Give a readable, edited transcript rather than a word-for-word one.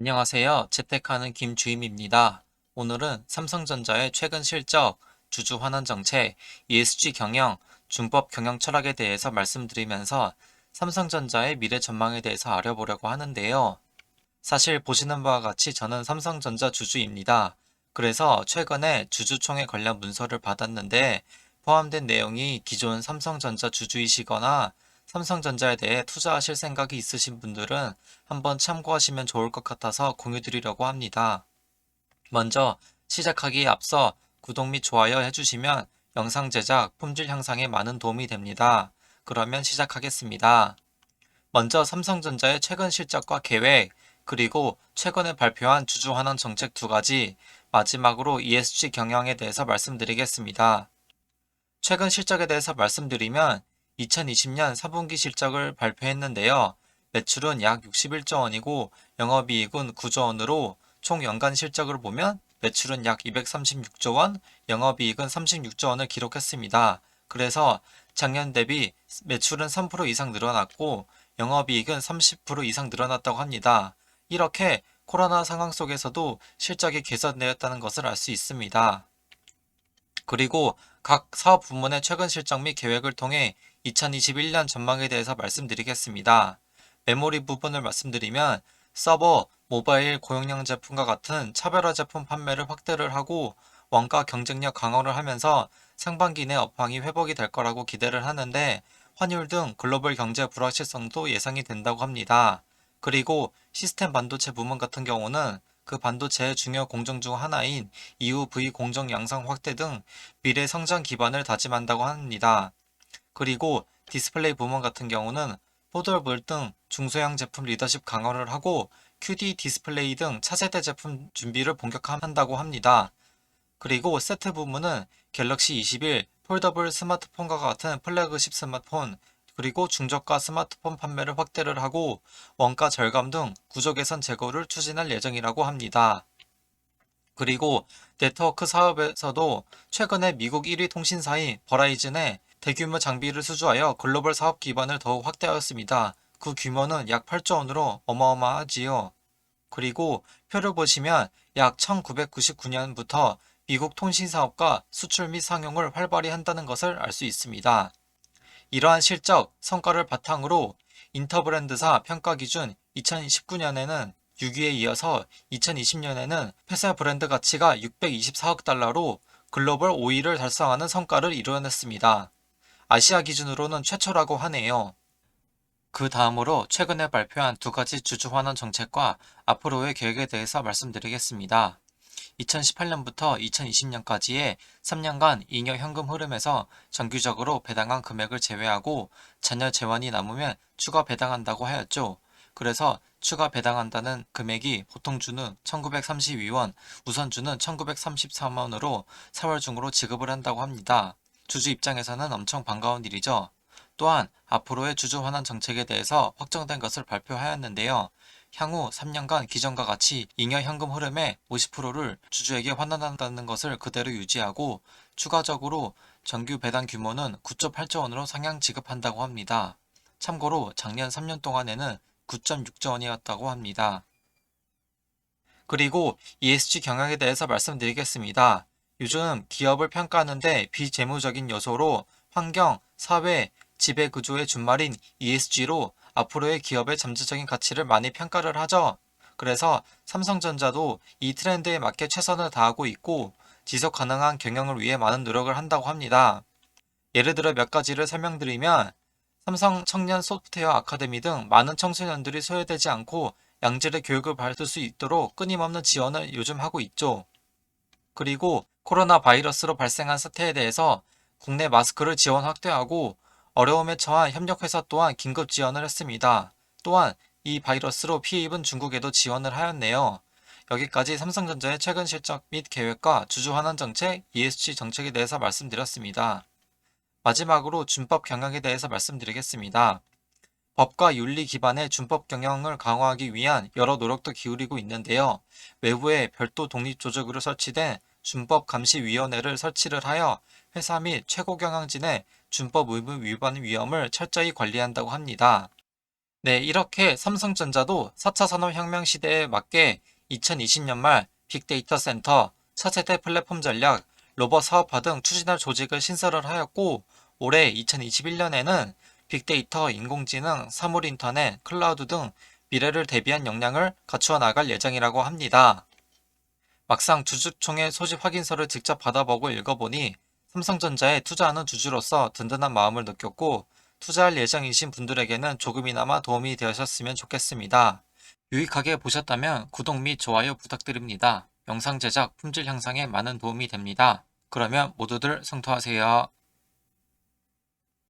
안녕하세요. 재테크하는 김주임입니다. 오늘은 삼성전자의 최근 실적, 주주 환원 정책, ESG 경영, 준법 경영 철학에 대해서 말씀드리면서 삼성전자의 미래 전망에 대해서 알아보려고 하는데요. 사실 보시는 바와 같이 저는 삼성전자 주주입니다. 그래서 최근에 주주총회 관련 문서를 받았는데 포함된 내용이 기존 삼성전자 주주이시거나 삼성전자에 대해 투자하실 생각이 있으신 분들은 한번 참고하시면 좋을 것 같아서 공유드리려고 합니다. 먼저 시작하기에 앞서 구독 및 좋아요 해주시면 영상 제작, 품질 향상에 많은 도움이 됩니다. 그러면 시작하겠습니다. 먼저 삼성전자의 최근 실적과 계획, 그리고 최근에 발표한 주주환원 정책 두 가지, 마지막으로 ESG 경영에 대해서 말씀드리겠습니다. 최근 실적에 대해서 말씀드리면 2020년 4분기 실적을 발표했는데요. 매출은 약 61조 원이고 영업이익은 9조 원으로 총 연간 실적을 보면 매출은 약 236조 원, 영업이익은 36조 원을 기록했습니다. 그래서 작년 대비 매출은 3% 이상 늘어났고 영업이익은 30% 이상 늘어났다고 합니다. 이렇게 코로나 상황 속에서도 실적이 개선되었다는 것을 알 수 있습니다. 그리고 각 사업 부문의 최근 실적 및 계획을 통해 2021년 전망에 대해서 말씀드리겠습니다. 메모리 부분을 말씀드리면 서버, 모바일, 고용량 제품과 같은 차별화 제품 판매를 확대를 하고 원가 경쟁력 강화를 하면서 상반기 내 업황이 회복이 될 거라고 기대를 하는데 환율 등 글로벌 경제 불확실성도 예상이 된다고 합니다. 그리고 시스템 반도체 부문 같은 경우는 그 반도체의 중요 공정 중 하나인 EUV 공정 양상 확대 등 미래 성장 기반을 다짐한다고 합니다. 그리고 디스플레이 부문 같은 경우는 폴더블 등 중소형 제품 리더십 강화를 하고 QD 디스플레이 등 차세대 제품 준비를 본격화한다고 합니다. 그리고 세트 부문은 갤럭시 21, 폴더블 스마트폰과 같은 플래그십 스마트폰, 그리고 중저가 스마트폰 판매를 확대를 하고 원가 절감 등 구조 개선 제고를 추진할 예정이라고 합니다. 그리고 네트워크 사업에서도 최근에 미국 1위 통신사인 버라이즌에 대규모 장비를 수주하여 글로벌 사업 기반을 더욱 확대하였습니다. 그 규모는 약 8조 원으로 어마어마하지요. 그리고 표를 보시면 약 1999년부터 미국 통신사업과 수출 및 상용을 활발히 한다는 것을 알 수 있습니다. 이러한 실적, 성과를 바탕으로 인터브랜드사 평가 기준 2019년에는 6위에 이어서 2020년에는 회사 브랜드 가치가 624억 달러로 글로벌 5위를 달성하는 성과를 이뤄냈습니다. 아시아 기준으로는 최초라고 하네요. 그 다음으로 최근에 발표한 두 가지 주주 환원 정책과 앞으로의 계획에 대해서 말씀드리겠습니다. 2018년부터 2020년까지의 3년간 잉여 현금 흐름에서 정기적으로 배당한 금액을 제외하고 잔여 재원이 남으면 추가 배당한다고 하였죠. 그래서 추가 배당한다는 금액이 보통주는 1932원, 우선주는 1933원으로 4월 중으로 지급을 한다고 합니다. 주주 입장에서는 엄청 반가운 일이죠. 또한 앞으로의 주주 환원 정책에 대해서 확정된 것을 발표하였는데요. 향후 3년간 기존과 같이 잉여 현금 흐름의 50%를 주주에게 환원한다는 것을 그대로 유지하고 추가적으로 정규 배당 규모는 9.8조 원으로 상향 지급한다고 합니다. 참고로 작년 3년 동안에는 9.6조 원이었다고 합니다. 그리고 ESG 경영에 대해서 말씀드리겠습니다. 요즘 기업을 평가하는데 비재무적인 요소로 환경, 사회, 지배 구조의 준말인 ESG로 앞으로의 기업의 잠재적인 가치를 많이 평가를 하죠. 그래서 삼성전자도 이 트렌드에 맞게 최선을 다하고 있고 지속 가능한 경영을 위해 많은 노력을 한다고 합니다. 예를 들어 몇 가지를 설명드리면 삼성 청년 소프트웨어 아카데미 등 많은 청소년들이 소외되지 않고 양질의 교육을 받을 수 있도록 끊임없는 지원을 요즘 하고 있죠. 그리고 코로나 바이러스로 발생한 사태에 대해서 국내 마스크를 지원 확대하고 어려움에 처한 협력회사 또한 긴급 지원을 했습니다. 또한 이 바이러스로 피해 입은 중국에도 지원을 하였네요. 여기까지 삼성전자의 최근 실적 및 계획과 주주 환원 정책, ESG 정책에 대해서 말씀드렸습니다. 마지막으로 준법 경영에 대해서 말씀드리겠습니다. 법과 윤리 기반의 준법 경영을 강화하기 위한 여러 노력도 기울이고 있는데요. 외부에 별도 독립조직으로 설치된 준법감시위원회를 설치를 하여 회사 및 최고 경영진의 준법 의무 위반 위험을 철저히 관리한다고 합니다. 네, 이렇게 삼성전자도 4차 산업혁명 시대에 맞게 2020년 말 빅데이터 센터, 차세대 플랫폼 전략, 로봇 사업화 등 추진할 조직을 신설을 하였고, 올해 2021년에는 빅데이터, 인공지능, 사물인터넷, 클라우드 등 미래를 대비한 역량을 갖추어 나갈 예정이라고 합니다. 막상 주주총회 소집 확인서를 직접 받아보고 읽어보니 삼성전자에 투자하는 주주로서 든든한 마음을 느꼈고, 투자할 예정이신 분들에게는 조금이나마 도움이 되셨으면 좋겠습니다. 유익하게 보셨다면 구독 및 좋아요 부탁드립니다. 영상 제작, 품질 향상에 많은 도움이 됩니다. 그러면 모두들 성투하세요.